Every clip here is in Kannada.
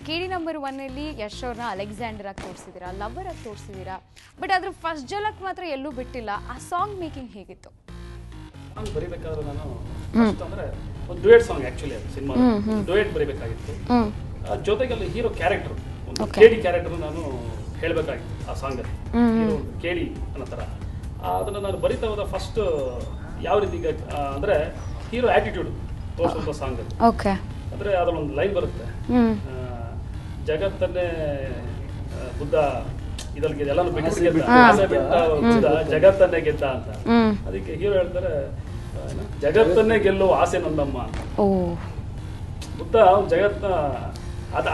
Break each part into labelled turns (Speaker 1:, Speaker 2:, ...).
Speaker 1: KD ನಂಬರ್ 1 ಅಲ್ಲಿ ಯಶ್ ಅವ್ರನ್ನ ಅಲೆಕ್ಸಾಂಡರ್ ಆಗಿ ತೋರಿಸಿದ್ದೀರಾ, ಲವರ್ ಆಗಿ ತೋರಿಸಿದ್ದೀರಾ. ಬಟ್ ಅದ್ರ ಫಸ್ಟ್ ಜಲಕ್ ಮಾತ್ರ ಎಲ್ಲೂ ಬಿಟ್ಟಿಲ್ಲ. ಆ ಸಾಂಗ್ ಮೇಕಿಂಗ್ ಹೇಗಿತ್ತು?
Speaker 2: ಸಾಂಗ್ ಬರಿಬೇಕಾದ್ರೆ ನಾನು ಫಸ್ಟ್ ಅಂದ್ರೆ ಒಂದು ಡ್ಯುಯೆಟ್ ಸಾಂಗ್ ಆಕ್ಚುಲಿ ಅದು ಸಿನಿಮಾ ಡ್ಯುಯೆಟ್ ಬರಿಬೇಕಾಗಿತ್ತು. ಜೊತೆಗೆ ಅಲ್ಲಿ ಹೀರೋ ಕ್ಯಾರೆಕ್ಟರ್ ಒಂದು KD ಕ್ಯಾರೆಕ್ಟರ್ ನಾನು ಹೇಳಬೇಕಾಗಿತ್ತು ಆ ಸಾಂಗ್ ಅಲ್ಲಿ. ಹೀರೋ KD ಅನ್ನೋ ಥರ ಅದನ್ನು ನಾನು ಬರಿತಾ ಹೋದ ಫಸ್ಟ್ ಯಾವ ರೀತಿ ಅಂದ್ರೆ ಹೀರೋ ಆಟಿಟ್ಯೂಡ್ ತೋರಿಸುವಂಥ ಸಾಂಗ್ ಅದು.
Speaker 1: ಓಕೆ.
Speaker 2: ಅಂದ್ರೆ ಅದರೊಂದು ಲೈನ್ ಬರುತ್ತೆ, ಜಗತ್ತನ್ನೇ ಬುದ್ಧ ಇದರಲ್ಲಿ ಎಲ್ಲಾನು ಬಿಟ್ಟ ಜಗತ್ತನ್ನೇ ಗೆದ್ದ ಅಂತ. ಅದಕ್ಕೆ ಹೀರೋ ಹೇಳ್ತಾರೆ, ಜಗತ್ತನ್ನೇ ಗೆಲ್ಲುವ ಆಸೆ ನಂದಮ್ಮ ಅಂತ. ಬುದ್ಧ ಅವ್ನು ಜಗತ್ನ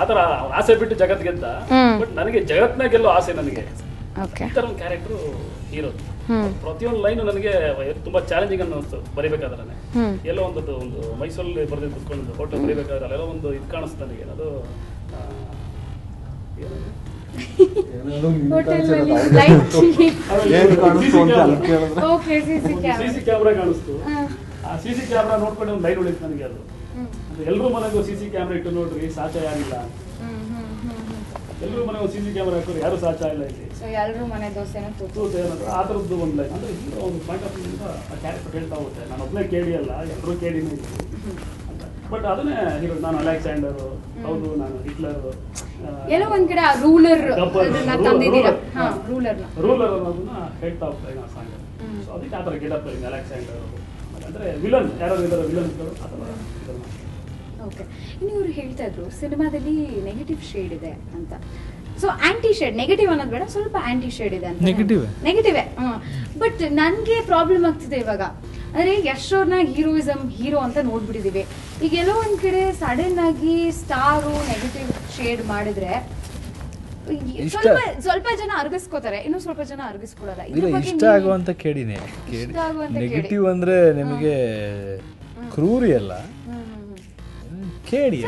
Speaker 2: ಆತರ ಅವ್ನ ಆಸೆ ಬಿಟ್ಟು ಜಗತ್ ಗೆದ್ದ, ಬಟ್ ನನಗೆ ಜಗತ್ನ ಗೆಲ್ಲೋ ಆಸೆ ನನಗೆ. ಈ ತರ ಒಂದು ಕ್ಯಾರೆಕ್ಟರ್ ಹೀರೋ. ಪ್ರತಿಯೊಂದು ಲೈನು ನನಗೆ ತುಂಬಾ ಚಾಲೆಂಜಿಂಗ್ ಅನ್ನಿಸ್ತು ಬರಿಬೇಕಾದ್ರೆ. ಎಲ್ಲೋ ಒಂದು ಮೈಸೂರಲ್ಲಿ ಬರೆದು ಕುತ್ಕೊಂಡು ಹೋಟೆಲ್ ಬರಿಬೇಕಾದ್ರೆ ಅಲ್ಲೆಲ್ಲ ಒಂದು ಇದು ಕಾಣಿಸ್ತು ನನಗೆ. ಅದು CC ಕ್ಯಾಮ್ರಾ ಕಾಣಿಸ್ತು. ಆ CC ಕ್ಯಾಮ್ರಾ ನೋಡ್ಕೊಂಡು ಒಂದು ಲೈನ್ ಉಳಿತು ನನಗೆ. ಅದು ಎಲ್ರೂ ಮನೆಗೂ CC ಕ್ಯಾಮ್ರಾ ಇಟ್ಟು ನೋಡ್ರಿ, ಸಾಚ ಯಾರಿಲ್ಲ. ಎಲ್ಲರೂ ಮನೆ CC ಕ್ಯಾಮ್ರಾ ಹಾಕೋರು, ಯಾರು ಸಾಚ ಇಲ್ಲ ಇಲ್ಲಿ.
Speaker 1: ಎಲ್ಲರೂ ಮನೆ ದೋಸೆನ
Speaker 2: ಆ ಥರದ್ದು ಒಂದು ಲೈನ್. ಅಂದ್ರೆ ಹೀರೋ ಒಂದು ಪಾಯಿಂಟ್ ಆಫ್ ವ್ಯೂಯಿಂದ ಆ ಕ್ಯಾರೆಕ್ಟರ್ ಹೇಳ್ತಾ ಹೋಗುತ್ತೆ, ನಾನು ಒಬ್ಬನೇ KD ಅಲ್ಲ, ಎಲ್ಲರೂ KDನೇ ಅಂತ. ಬಟ್ ಅದನ್ನೇ ಹೀರೋ, ನಾನು ಅಲೆಕ್ಸಾಂಡರ್, ಹೌದು ನಾನು ಹಿಟ್ಲರ್,
Speaker 1: ಎಲ್ಲೋ ಒಂದ್ ಕಡೆ ರೂಲರ್
Speaker 2: ಅನ್ನೋದನ್ನ ಹೇಳ್ತಾ ಹೋಗ್ತಾ ಆ ಸಾಂಗ್. ಸೊ ಅದಕ್ಕೆ ಆ ಥರ ಗೆಟಪ್ ಅಲೆಕ್ಸಾಂಡರ್ ಅಂದ್ರೆ ವಿಲನ್ ಯಾರು ಇದ್ದಾರೆ, ವಿಲನ್ಗಳು ಆ ಥರ.
Speaker 1: ಓಕೆ. ಇನ್ನು ಇವರು ಹೇಳ್ತಾ ಇದ್ರು ಸಿನಿಮಾದಲ್ಲಿ ನೆಗೆಟಿವ್ ಶೇಡ್ ಇದೆ ಅಂತ. ಸೊ ಆಂಟಿ ಶೇಡ್, ನೆಗೆಟಿವ್ ಅನ್ನೋದು ಬೇಡ, ಸ್ವಲ್ಪ ಆಂಟಿ ಶೇಡ್ ಇದೆ ಅಂತ. ನೆಗೆಟಿವ್ ಬಟ್ ನನ್ಗೆ ಪ್ರಾಬ್ಲಮ್ ಆಗ್ತಿದೆ ಇವಾಗ. ಅಂದ್ರೆ ಯಶ್ ಅವ್ರನ್ನ ಹೀರೋ ಅಂತ ನೋಡ್ಬಿಟ್ಟಿದೀವಿ. ಈಗ ಎಲ್ಲೋ ಒಂದ್ ಕಡೆ ಸಡನ್ ಆಗಿ ಸ್ಟಾರು ನೆಗೆಟಿವ್ ಶೇಡ್ ಮಾಡಿದ್ರೆ ಸ್ವಲ್ಪ ಜನ ಅರ್ಗಿಸ್ಕೋತಾರೆ, ಇನ್ನು ಸ್ವಲ್ಪ ಜನ ಅರ್ಗಿಸ್ಕೊಡಲ್ಲ.
Speaker 3: ಇಷ್ಟ ಆಗುವಂತ ಕೇಳಿನೇ ನೆಗೆಟಿವ್ ಅಂದ್ರೆ ನಿಮಗೆ ಕ್ರೂರಿ ಅಲ್ಲ, ಕೇಳಿ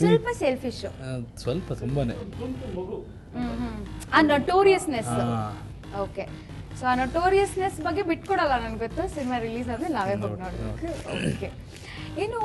Speaker 1: ಸ್ವಲ್ಪ ಸೆಲ್ಫಿಶ್,
Speaker 3: ಸ್ವಲ್ಪ ತುಂಬಾನೇ
Speaker 1: ಆ ನಟೋರಿಯಸ್ನೆಸ್. ಓಕೆ. ಸೊ ಆ ನಟೋರಿಯಸ್ನೆಸ್ ಬಗ್ಗೆ ಬಿಟ್ಕೊಡಲ್ಲ, ನನ್ಗೆ ಗೊತ್ತು. ಸಿನಿಮಾ ರಿಲೀಸ್ ಆದ್ಮೇಲೆ ನಾವೇ ಹೋಗಿ ನೋಡ್ಬೇಕು. ಓಕೆ. ಏನು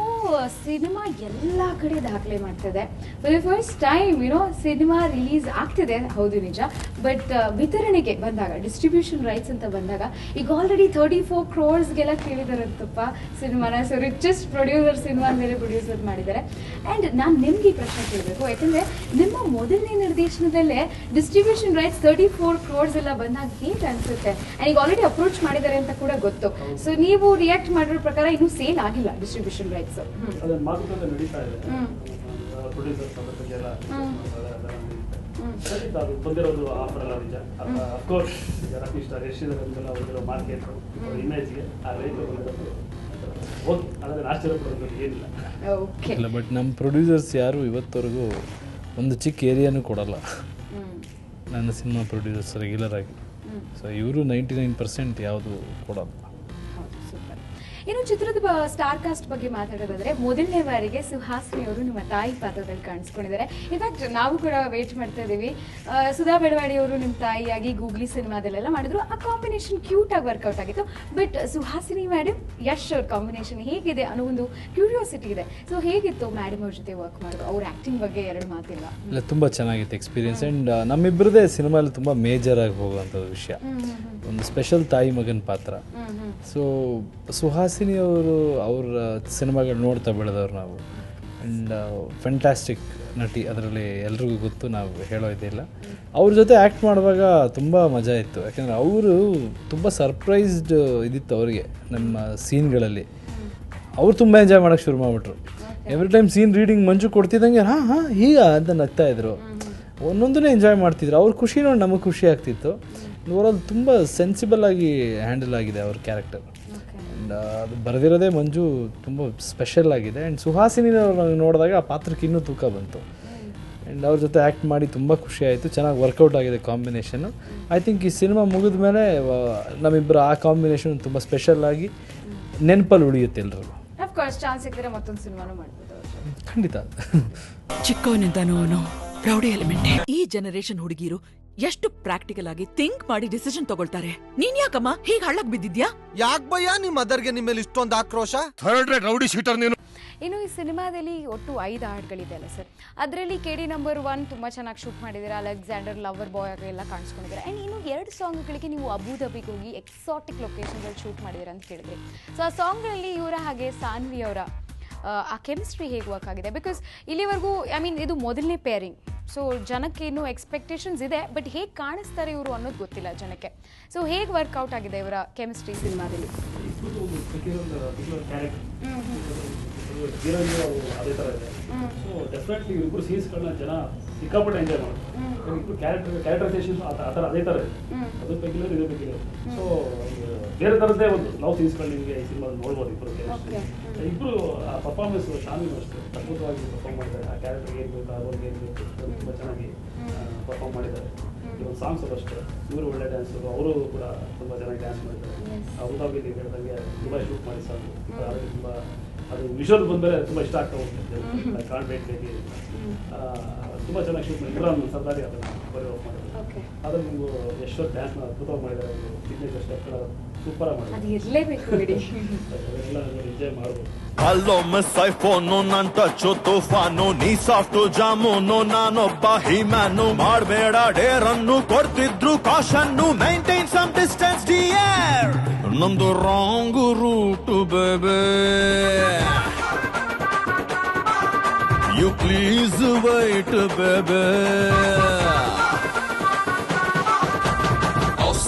Speaker 1: ಸಿನಿಮಾ ಎಲ್ಲ ಕಡೆ ದಾಖಲೆ ಮಾಡ್ತಿದೆ. For the first time cinema release ಆಗ್ತಿದೆ, ಹೌದು ನಿಜ. ಬಟ್ ವಿತರಣೆಗೆ ಬಂದಾಗ, ಡಿಸ್ಟ್ರಿಬ್ಯೂಷನ್ ರೈಟ್ಸ್ ಅಂತ ಬಂದಾಗ ಈಗ ಆಲ್ರೆಡಿ 34 crores ಕೇಳಿದಾರಂತಪ್ಪ ಸಿನಿಮಾನ. ಸೊ ರಿಚೆಸ್ಟ್ ಪ್ರೊಡ್ಯೂಸರ್ ಸಿನಿಮಾ ಮೇಲೆ ಪ್ರೊಡ್ಯೂಸರ್ ಮಾಡಿದ್ದಾರೆ. ಆ್ಯಂಡ್ ನಾನು ನಿಮ್ಗೆ ಈ ಪ್ರಶ್ನೆ ಕೇಳಬೇಕು, ಯಾಕಂದರೆ ನಿಮ್ಮ ಮೊದಲನೇ ನಿರ್ದೇಶನದಲ್ಲೇ ಡಿಸ್ಟ್ರಿಬ್ಯೂಷನ್ ರೈಟ್ಸ್ 34 crores ಎಲ್ಲ ಬಂದಾಗ ಹೇಗೆ ಅನಿಸುತ್ತೆ? ಆ್ಯಂಡ್ ಈಗ ಆಲ್ರೆಡಿ ಅಪ್ರೋಚ್ ಮಾಡಿದ್ದಾರೆ ಅಂತ ಕೂಡ ಗೊತ್ತು. ಸೊ ನೀವು ರಿಯಾಕ್ಟ್ ಮಾಡಿರೋ ಪ್ರಕಾರ ಇನ್ನೂ ಸೇಲ್ ಆಗಿಲ್ಲ ಡಿಸ್ಟ್ರಿಬ್ಯೂಷನ್ ರೈಟ್ಸ್.
Speaker 2: ಮಾತುಕತೆ ನಡೀತಾ ಇದೆ ಪ್ರೊಡ್ಯೂಸರ್ಸ್ ಬಗ್ಗೆ ಎಲ್ಲ. ಬಂದಿರೋದು ಆಫರ್ ಎಲ್ಲ ನಿಜ. ಅಫ್ಕೋರ್ಸ್ ರಮೇಶ್ ಯಶಿದರೆಲ್ಲ ಬಂದಿರೋ ಮಾರ್ಕೆಟ್ ಇಮೇಜ್ಗೆ ಆ ರೇಟ್ ಓಕೆ, ಆದರೆ ಆಶ್ಚರ್ಯಪಡೋದು ಏನಿಲ್ಲ.
Speaker 3: ಇಲ್ಲ, ಬಟ್ ನಮ್ಮ ಪ್ರೊಡ್ಯೂಸರ್ಸ್ ಯಾರು ಇವತ್ತವರೆಗೂ ಒಂದು ಚಿಕ್ಕ ಏರಿಯಾನೂ ಕೊಡಲ್ಲ ನನ್ನ ಸಿನಿಮಾ ಪ್ರೊಡ್ಯೂಸರ್ಸ್ ರೆಗ್ಯುಲರ್ ಆಗಿ. ಸೊ ಇವರು 99% ಯಾವುದು ಕೊಡಲ್ಲ.
Speaker 1: ಇನ್ನು ಚಿತ್ರದ ಸ್ಟಾರ್ ಕಾಸ್ಟ್ ಬಗ್ಗೆ ಮಾತಾಡೋದಾದ್ರೆ, ಮೊದಲನೇ ಬಾರಿಗೆ ಸುಹಾಸಿನಿ ಅವರು ನಿಮ್ಮ ತಾಯಿ ಪಾತ್ರದಲ್ಲಿ ಕಾಣಿಸ್ಕೊಂಡಿದ್ದಾರೆ. ಇನ್ಫ್ಯಾಕ್ಟ್ ನಾವು ಕೂಡ ವೇಟ್ ಮಾಡ್ತಾ ಇದ್ದೀವಿ. ಸುಧಾ ಬೆಳವಾಡಿ ಅವರು ನಿಮ್ಮ ತಾಯಿಯಾಗಿ ಗೂಗ್ಲಿ ಸಿನಿಮಾದಲ್ಲೆಲ್ಲ ಮಾಡಿದ್ರು. ಆ ಕಾಂಬಿನೇಷನ್ ಕ್ಯೂಟ್ ಆಗಿ ವರ್ಕೌಟ್ ಆಗಿತ್ತು. ಬಟ್ ಸುಹಾಸಿನಿ ಮೇಡಮ್ ಯಶ್ ಅವ್ರ ಕಾಂಬಿನೇಷನ್ ಹೇಗಿದೆ ಅನ್ನೋ ಒಂದು ಕ್ಯೂರಿಯಾಸಿಟಿ ಇದೆ. ಸೊ ಹೇಗಿತ್ತು ಮೇಡಮ್ ಅವ್ರ ಜೊತೆ ವರ್ಕ್ ಮಾಡೋದು? ಅವ್ರ ಆಕ್ಟಿಂಗ್ ಬಗ್ಗೆ ಎರಡು ಮಾತಿಲ್ಲ.
Speaker 3: ಇಲ್ಲ, ತುಂಬ ಚೆನ್ನಾಗಿತ್ತು ಎಕ್ಸ್ಪೀರಿಯನ್ಸ್. ಆ್ಯಂಡ್ ನಮ್ಮಿಬ್ಬರದೇ ಸಿನಿಮಾಲಿ ತುಂಬ ಮೇಜರ್ ಆಗಿ ಹೋಗುವಂಥದ್ದು ವಿಷಯ, ಒಂದು ಸ್ಪೆಷಲ್ ತಾಯಿ ಮಗನ ಪಾತ್ರ. ಸೊ ಸುಹಾಸಿನಿ ಅವರು ಅವ್ರ ಸಿನಿಮಾಗಳು ನೋಡ್ತಾ ಬೆಳೆದವ್ರು ನಾವು. ಆ್ಯಂಡ್ ಫ್ಯಾಂಟಾಸ್ಟಿಕ್ ನಟಿ, ಅದರಲ್ಲಿ ಎಲ್ರಿಗೂ ಗೊತ್ತು, ನಾವು ಹೇಳೋ ಇದಿಲ್ಲ. ಅವ್ರ ಜೊತೆ ಆ್ಯಕ್ಟ್ ಮಾಡುವಾಗ ತುಂಬ ಮಜಾ ಇತ್ತು. ಯಾಕೆಂದರೆ ಅವರು ತುಂಬ ಸರ್ಪ್ರೈಸ್ಡ್ ಇದಿತ್ತು ಅವರಿಗೆ ನಮ್ಮ ಸೀನ್ಗಳಲ್ಲಿ. ಅವ್ರು ತುಂಬ ಎಂಜಾಯ್ ಮಾಡೋಕ್ಕೆ ಶುರು ಮಾಡಿಬಿಟ್ರು. ಎವ್ರಿ ಟೈಮ್ ಸೀನ್ ರೀಡಿಂಗ್ ಮಂಜು ಕೊಡ್ತಿದ್ದಂಗೆ ಹಾಂ ಹೀಗ ಅಂತ ನಗ್ತಾಯಿದ್ರು. ಒಂದೊಂದನ್ನೇ ಎಂಜಾಯ್ ಮಾಡ್ತಿದ್ರು. ಅವ್ರ ಖುಷಿ ನೋಡಿ ನಮಗೆ ಖುಷಿ ಆಗ್ತಿತ್ತು. ಓವರಾಲ್ ತುಂಬ ಸೆನ್ಸಿಬಲ್ ಆಗಿ ಹ್ಯಾಂಡಲ್ ಆಗಿದೆ ಅವ್ರ ಕ್ಯಾರೆಕ್ಟರ್. ಆ್ಯಂಡ್ ಅದು ಬರೆದಿರೋದೇ ಮಂಜು ತುಂಬ ಸ್ಪೆಷಲ್ ಆಗಿದೆ. ಆ್ಯಂಡ್ ಸುಹಾಸಿನಿ ನೋಡಿದಾಗ ಆ ಪಾತ್ರಕ್ಕೆ ಇನ್ನೂ ತೂಕ ಬಂತು. ಆ್ಯಂಡ್ ಅವ್ರ ಜೊತೆ ಆ್ಯಕ್ಟ್ ಮಾಡಿ ತುಂಬ ಖುಷಿ ಆಯಿತು. ಚೆನ್ನಾಗಿ ವರ್ಕೌಟ್ ಆಗಿದೆ ಕಾಂಬಿನೇಷನ್ನು. ಐ ಥಿಂಕ್ ಈ ಸಿನಿಮಾ ಮುಗಿದ ಮೇಲೆ ನಮ್ಮಿಬ್ಬರು ಆ ಕಾಂಬಿನೇಷನ್ ತುಂಬ ಸ್ಪೆಷಲ್ ಆಗಿ ನೆನಪಲ್ಲಿ ಉಳಿಯುತ್ತೆ ಎಲ್ರಿಗೂ. ಖಂಡಿತ.
Speaker 4: ಚಿಕ್ಕವನಿಂದನೂ ಪ್ರೌಢ ಎಲಿಮೆಂಟೇ. ಈ ಜನರೇಷನ್ ಹುಡುಗಿರು ಎಷ್ಟು ಪ್ರಾಕ್ಟಿಕಲ್ ಆಗಿ ಥಿಂಕ್ ಮಾಡಿ ಡಿಸಿಷನ್ ತಗೊಳ್ತಾರೆ. ನೀನ್ ಯಾಕಮ್ಮ ಹೀಗೆ ಹಳ್ಳಕ್ ಬಿದ್ದಿದ್ಯಾ?
Speaker 5: ಯಾಕ್ ಭಯ ನಿಮ್ ಮದರ್ಗೆ ನಿಮ್ಮೇಲೆ ಇಷ್ಟೊಂದು ಆಕ್ರೋಶ?
Speaker 6: ಥರ್ಡ್ ರೇಟ್ ರೌಡಿ ಶೀಟರ್ ನೀನು.
Speaker 1: ಇನ್ನು ಈ ಸಿನಿಮಾದಲ್ಲಿ ಒಟ್ಟು 5 ಹಾಡುಗಳಿದೆ ಅಲ್ಲ ಸರ್, ಅದರಲ್ಲಿ KD ನಂಬರ್ 1 ತುಂಬ ಚೆನ್ನಾಗಿ ಶೂಟ್ ಮಾಡಿದ್ದೀರಾ, ಅಲೆಕ್ಸಾಂಡರ್ ಲವರ್ ಬಾಯ್ ಆಗಿ ಎಲ್ಲ ಕಾಣಿಸ್ಕೊಂಡಿದ್ದೀರಾ. ಆ್ಯಂಡ್ ಇನ್ನು 2 ಸಾಂಗ್ಗಳಿಗೆ ನೀವು ಅಬುಧಾಬಿಗೆ ಹೋಗಿ ಎಕ್ಸಾಟಿಕ್ ಲೊಕೇಶನ್ಗಳಲ್ಲಿ ಶೂಟ್ ಮಾಡಿದ್ದೀರಾ ಅಂತ ಕೇಳಿದ್ರಿ. ಸೊ ಆ ಸಾಂಗ್ಗಳಲ್ಲಿ ಇವರ ಹಾಗೆ ಸಾನ್ವಿ ಅವರ ಆ ಕೆಮಿಸ್ಟ್ರಿ ಹೇಗೆ ವರ್ಕ್ ಆಗಿದೆ? ಬಿಕಾಸ್ ಇಲ್ಲಿವರೆಗೂ ಇದು ಮೊದಲನೇ ಪೇರಿಂಗ್, ಸೊ ಜನಕ್ಕೆ ಇನ್ನೂ ಎಕ್ಸ್ಪೆಕ್ಟೇಷನ್ಸ್ ಇದೆ, ಬಟ್ ಹೇಗೆ ಕಾಣಿಸ್ತಾರೆ ಇವರು ಅನ್ನೋದು ಗೊತ್ತಿಲ್ಲ ಜನಕ್ಕೆ. ಸೊ ಹೇಗೆ ವರ್ಕೌಟ್ ಆಗಿದೆ ಇವರ ಕೆಮಿಸ್ಟ್ರಿ ಸಿನಿಮಾದಲ್ಲಿ?
Speaker 2: ಅದೇ ಥರ ಇದೆ. ಸೊ ಡೆಫಿನೆಟ್ಲಿ ಇಬ್ಬರು ಸೀನ್ಸ್ಗಳನ್ನ ಜನ ಸಿಕ್ಕಾಪಟ್ಟೆ ಎಂಜಾಯ್ ಮಾಡ್ತಾರೆ. ಇಬ್ಬರು ಕ್ಯಾರೆಕ್ಟರೈಸೇಷನ್ ಆ ಥರ ಅದೇ ಥರ ಇದೆ. ಅದು ಪೆಕ್ಯುಲರ್ ಇದು ಪೆಕ್ಯುಲರ್. ಸೊ ಬೇರೆ ಥರದ್ದೇ ಒಂದು ಲವ್ ಸೀನ್ಸ್ಗಳು ನಿಮಗೆ ಈ ಸಿನಿಮಾದಲ್ಲಿ ನೋಡ್ಬೋದು. ಇಬ್ಬರು ಆ ಪರ್ಫಾರ್ಮೆನ್ಸ್ ಶಾಮಿನೂ ಅಷ್ಟೇ ಅದ್ಭುತವಾಗಿ ಪರ್ಫಾರ್ಮ್ ಮಾಡಿದ್ದಾರೆ. ಆ ಕ್ಯಾರೆಕ್ಟರ್ಗೆ ಏನು ಬೇಕು, ಆ ರೋಲ್ಗೆ ಏನು ಬೇಕು ತುಂಬ ಚೆನ್ನಾಗಿ ಪರ್ಫಾರ್ಮ್ ಮಾಡಿದ್ದಾರೆ. ಇವತ್ತು ಸಾಂಗ್ಸ್ ಅಷ್ಟೇ, ಇವರು ಒಳ್ಳೆ ಡ್ಯಾನ್ಸರು, ಅವರು ಕೂಡ ತುಂಬ ಚೆನ್ನಾಗಿ ಡ್ಯಾನ್ಸ್ ಮಾಡಿದ್ದಾರೆ. ಅಬುಧಾಬಿ ನೀವು ಹೇಳಿದಂಗೆ ತುಂಬ ಶೂಟ್ ಮಾಡಿ ಸಾಂಗು ಅದಕ್ಕೆ ತುಂಬ ಅದು ವಿಷುವಲ್ ಬಂದರೆ ತುಂಬ ಇಷ್ಟ ಆಗ್ತಾ ಹೋಗ್ತದೆ. ಕಾಣ್ಬೇಕು ಬೇಕೇ ತುಂಬ ಚೆನ್ನಾಗಿ ಶೂಟ್ ಮಾಡಿ ಇಮ್ರಾನ್ ಸರ್ದಾರಿ ಅದನ್ನು ಕೊರಿಯೋಗ್ರಾಫ್ ಮಾಡಿದ್ದಾರೆ. ಅದ್ರಲ್ಲಿ ನೀವು ಎಷ್ಟು ಡ್ಯಾನ್ಸ್ನ ಅದ್ಭುತವಾಗಿ ಮಾಡಿದ್ದಾರೆ. ಸಿಗ್ನೇಚರ್ ಸ್ಟೆಪ್ಗಳ ಸೂಪರಾಗಿ ಮಾಡಿದ್ದಾರೆ. ಅದೆಲ್ಲ ಎಂಜಾಯ್ ಮಾಡ್ಬೋದು.
Speaker 5: ಅಲ್ಲೋ ಮಿಸ್ ಐಫೋನು ನನ್ ಟಚ್ಚು ತುಫಾನು, ನೀ ಸಾಫ್ಟು ಜಾಮೂನು, ನಾನೊಬ್ಬ ಹಿಮ್ಯಾನು. ಮಾಡಬೇಡ ಡೇರನ್ನು ಕೊಡ್ತಿದ್ರು ಕಾಶನ್ನು, ಮೈಂಟೈನ್ ಸಮ್ ಡಿಸ್ಟೆನ್ಸ್ ಡಿಯರ್. ನಮ್ದು wrong route baby, you please wait baby.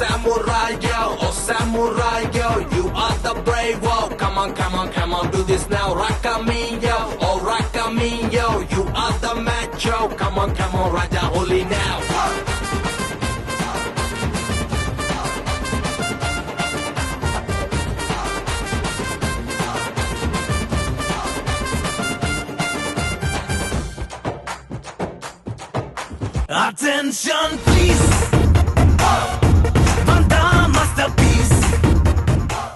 Speaker 5: Samurai girl, oh samurai girl, you are the brave one. Come on, come on, come on, do this now. Rock me, yo, oh rock me, yo, you are the macho. Come on, Raja, holy now. Attention, please.